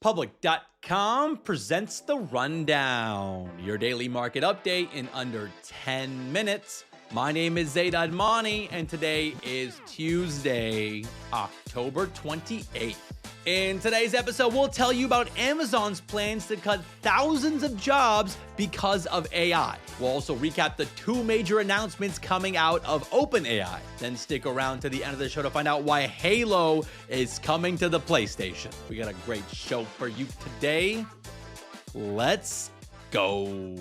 Public.com presents The Rundown, your daily market update in under 10 minutes. My name is Zaid Admani, and today is Tuesday, October 28th. In today's episode, we'll tell you about Amazon's plans to cut thousands of jobs because of AI. We'll also recap the two major announcements coming out of OpenAI. Then stick around to the end of the show to find out why Halo is coming to the PlayStation. We got a great show for you today. Let's go.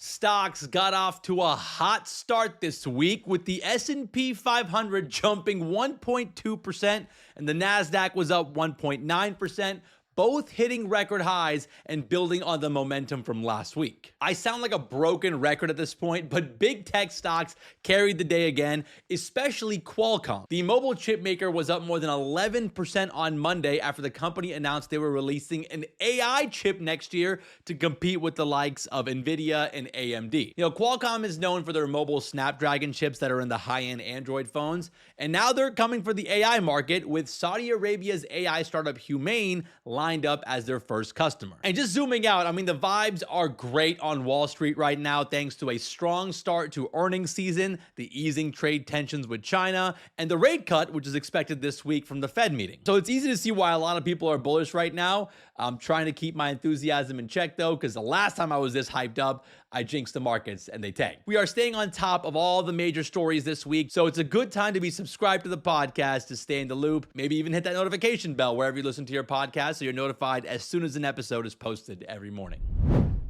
Stocks got off to a hot start this week with the S&P 500 jumping 1.2% and the NASDAQ was up 1.9%, both hitting record highs and building on the momentum from last week. I sound like a broken record at this point, but big tech stocks carried the day again, especially Qualcomm. The mobile chip maker was up more than 11% on Monday after the company announced they were releasing an AI chip next year to compete with the likes of Nvidia and AMD. Qualcomm is known for their mobile Snapdragon chips that are in the high-end Android phones, and now they're coming for the AI market with Saudi Arabia's AI startup Humane lined up as their first customer. And just zooming out, the vibes are great on Wall Street right now thanks to a strong start to earnings season, the easing trade tensions with China, and the rate cut, which is expected this week from the Fed meeting. So it's easy to see why a lot of people are bullish right now. I'm trying to keep my enthusiasm in check though, because the last time I was this hyped up, I jinxed the markets and they tanked. We are staying on top of all the major stories this week, so it's a good time to be subscribed to the podcast to stay in the loop. Maybe even hit that notification bell wherever you listen to your podcast so you're notified as soon as an episode is posted every morning.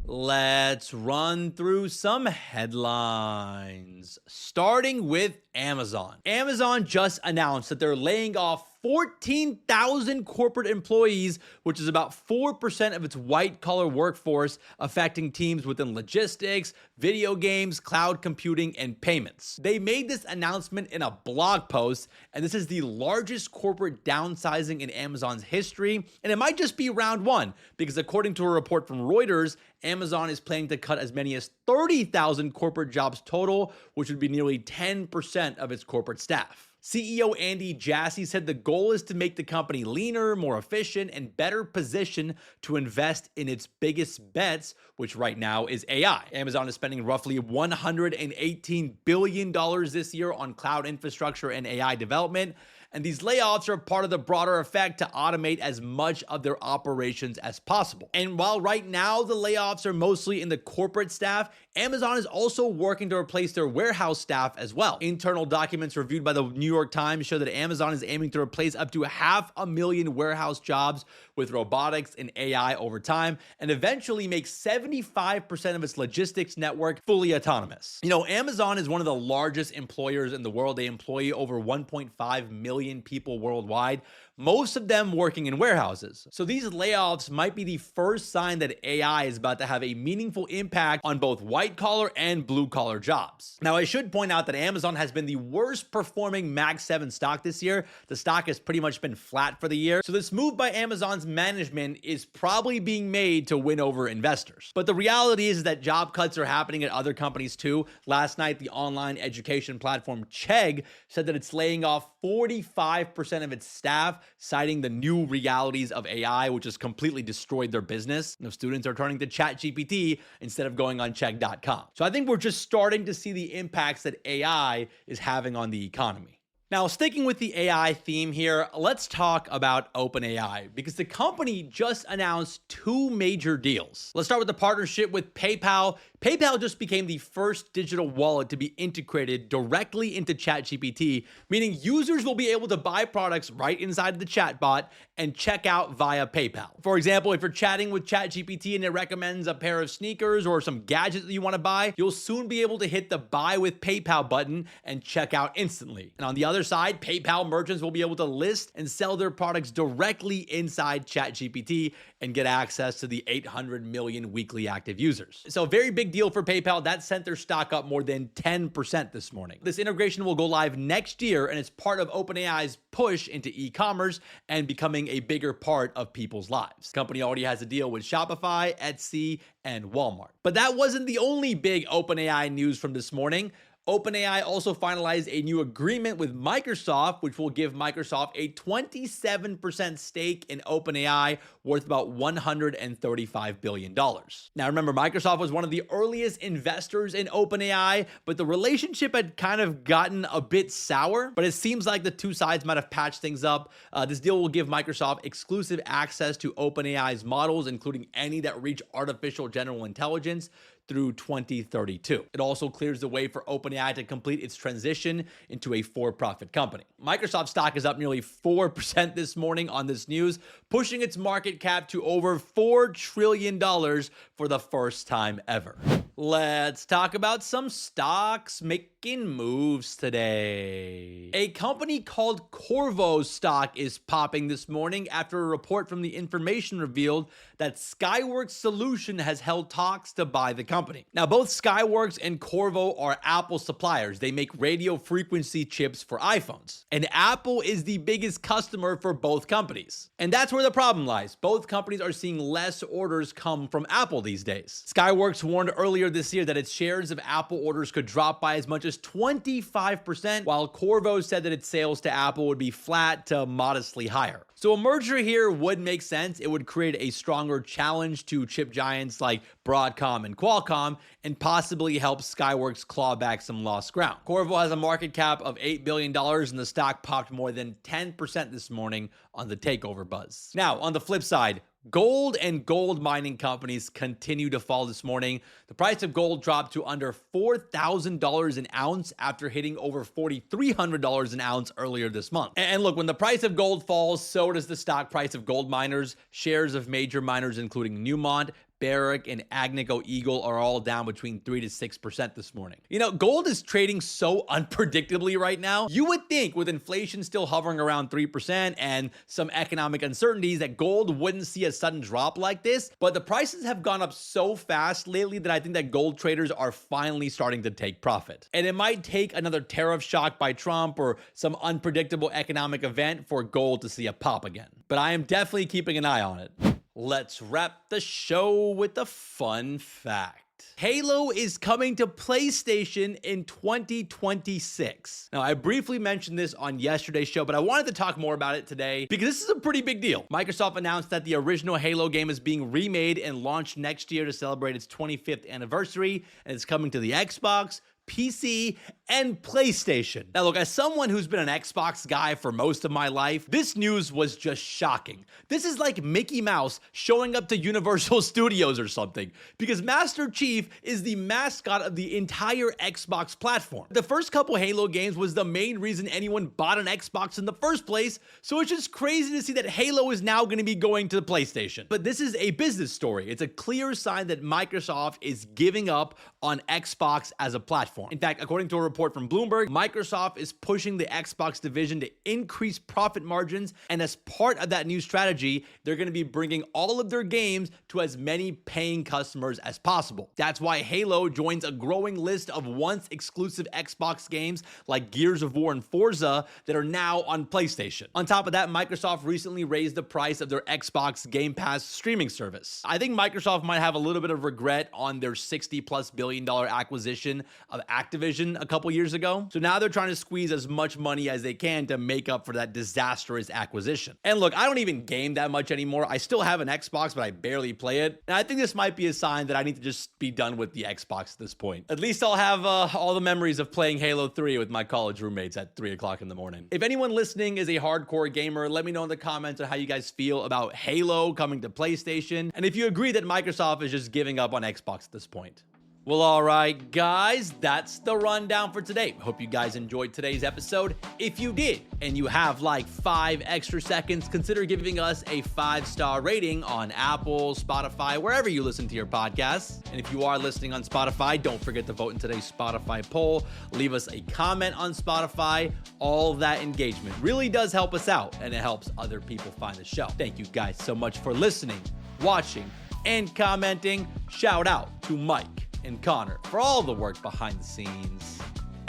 Let's run through some headlines, starting with Amazon. Amazon just announced that they're laying off 14,000 corporate employees, which is about 4% of its white-collar workforce, affecting teams within logistics, video games, cloud computing, and payments. They made this announcement in a blog post, and this is the largest corporate downsizing in Amazon's history, and it might just be round one, because according to a report from Reuters, Amazon is planning to cut as many as 30,000 corporate jobs total, which would be nearly 10% of its corporate staff. CEO Andy Jassy said the goal is to make the company leaner, more efficient, and better positioned to invest in its biggest bets, which right now is AI. Amazon is spending roughly $118 billion this year on cloud infrastructure and AI development. And these layoffs are part of the broader effect to automate as much of their operations as possible. And while right now the layoffs are mostly in the corporate staff, Amazon is also working to replace their warehouse staff as well. Internal documents reviewed by the New York Times show that Amazon is aiming to replace up to 500,000 warehouse jobs with robotics and AI over time, and eventually make 75% of its logistics network fully autonomous. Amazon is one of the largest employers in the world. They employ over 1.5 million people worldwide, most of them working in warehouses. So these layoffs might be the first sign that AI is about to have a meaningful impact on both white-collar and blue-collar jobs. Now, I should point out that Amazon has been the worst performing Mag 7 stock this year. The stock has pretty much been flat for the year. So this move by Amazon's management is probably being made to win over investors. But the reality is that job cuts are happening at other companies too. Last night, the online education platform Chegg said that it's laying off 45% of its staff, citing the new realities of AI, which has completely destroyed their business. Students are turning to ChatGPT instead of going on Chegg.com. So I think we're just starting to see the impacts that AI is having on the economy. Now, sticking with the AI theme here, let's talk about OpenAI because the company just announced two major deals. Let's start with the partnership with PayPal. PayPal just became the first digital wallet to be integrated directly into ChatGPT, meaning users will be able to buy products right inside the chatbot and check out via PayPal. For example, if you're chatting with ChatGPT and it recommends a pair of sneakers or some gadget that you want to buy, you'll soon be able to hit the Buy with PayPal button and check out instantly. And on the other side, PayPal merchants will be able to list and sell their products directly inside ChatGPT and get access to the 800 million weekly active users. So a very big deal for PayPal. That sent their stock up more than 10% this morning. This integration will go live next year, and it's part of OpenAI's push into e-commerce and becoming a bigger part of people's lives. The company already has a deal with Shopify, Etsy, and Walmart. But that wasn't the only big OpenAI news from this morning. OpenAI also finalized a new agreement with Microsoft, which will give Microsoft a 27% stake in OpenAI, worth about $135 billion. Now, remember, Microsoft was one of the earliest investors in OpenAI, but the relationship had kind of gotten a bit sour, but it seems like the two sides might have patched things up. This deal will give Microsoft exclusive access to OpenAI's models, including any that reach artificial general intelligence, through 2032. It also clears the way for OpenAI to complete its transition into a for-profit company. Microsoft stock is up nearly 4% this morning on this news, pushing its market cap to over $4 trillion for the first time ever. Let's talk about some stocks making moves today. A company called Qorvo's stock is popping this morning after a report from the information revealed that Skyworks Solution has held talks to buy the company. Now, both Skyworks and Qorvo are Apple suppliers. They make radio frequency chips for iPhones. And Apple is the biggest customer for both companies. And that's where the problem lies. Both companies are seeing less orders come from Apple these days. Skyworks warned earlier this year that its shares of Apple orders could drop by as much as 25%, while Qorvo said that its sales to Apple would be flat to modestly higher. So a merger here would make sense. It would create a stronger challenge to chip giants like Broadcom and Qualcomm, and possibly help Skyworks claw back some lost ground. Qorvo has a market cap of $8 billion, and the stock popped more than 10% this morning on the takeover buzz. Now, on the flip side, gold and gold mining companies continue to fall this morning. The price of gold dropped to under $4,000 an ounce after hitting over $4,300 an ounce earlier this month. And look, when the price of gold falls, so does the stock price of gold miners. Shares of major miners, including Newmont, Barrick, and Agnico Eagle, are all down between 3 to 6% this morning. You know, gold is trading so unpredictably right now. You would think with inflation still hovering around 3% and some economic uncertainties that gold wouldn't see a sudden drop like this, but the prices have gone up so fast lately that I think that gold traders are finally starting to take profit. And it might take another tariff shock by Trump or some unpredictable economic event for gold to see a pop again. But I am definitely keeping an eye on it. Let's wrap the show with a fun fact. Halo is coming to PlayStation in 2026. Now, I briefly mentioned this on yesterday's show, but I wanted to talk more about it today because this is a pretty big deal. Microsoft announced that the original Halo game is being remade and launched next year to celebrate its 25th anniversary, and it's coming to the Xbox, PC, and PlayStation. Now look, as someone who's been an Xbox guy for most of my life, this news was just shocking. This is like Mickey Mouse showing up to Universal Studios or something, because Master Chief is the mascot of the entire Xbox platform. The first couple Halo games was the main reason anyone bought an Xbox in the first place, so it's just crazy to see that Halo is now going to be going to the PlayStation. But this is a business story. It's a clear sign that Microsoft is giving up on Xbox as a platform. In fact, according to a report from Bloomberg, Microsoft is pushing the Xbox division to increase profit margins, and as part of that new strategy, they're going to be bringing all of their games to as many paying customers as possible. That's why Halo joins a growing list of once exclusive Xbox games like Gears of War and Forza that are now on PlayStation. On top of that, Microsoft recently raised the price of their Xbox Game Pass streaming service. I think Microsoft might have a little bit of regret on their $60+ billion acquisition of Activision a couple years ago. So now they're trying to squeeze as much money as they can to make up for that disastrous acquisition. And look, I don't even game that much anymore. I still have an Xbox, but I barely play it. And I think this might be a sign that I need to just be done with the Xbox at this point. At least I'll have all the memories of playing Halo 3 with my college roommates at 3 o'clock in the morning. If anyone listening is a hardcore gamer, let me know in the comments on how you guys feel about Halo coming to PlayStation, and if you agree that Microsoft is just giving up on Xbox at this point. Well, all right, guys, that's the rundown for today. Hope you guys enjoyed today's episode. If you did, and you have like 5 extra seconds, consider giving us a 5-star rating on Apple, Spotify, wherever you listen to your podcasts. And if you are listening on Spotify, don't forget to vote in today's Spotify poll. Leave us a comment on Spotify. All of that engagement really does help us out, and it helps other people find the show. Thank you guys so much for listening, watching, and commenting. Shout out to Mike and Connor for all the work behind the scenes.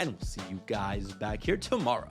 And we'll see you guys back here tomorrow.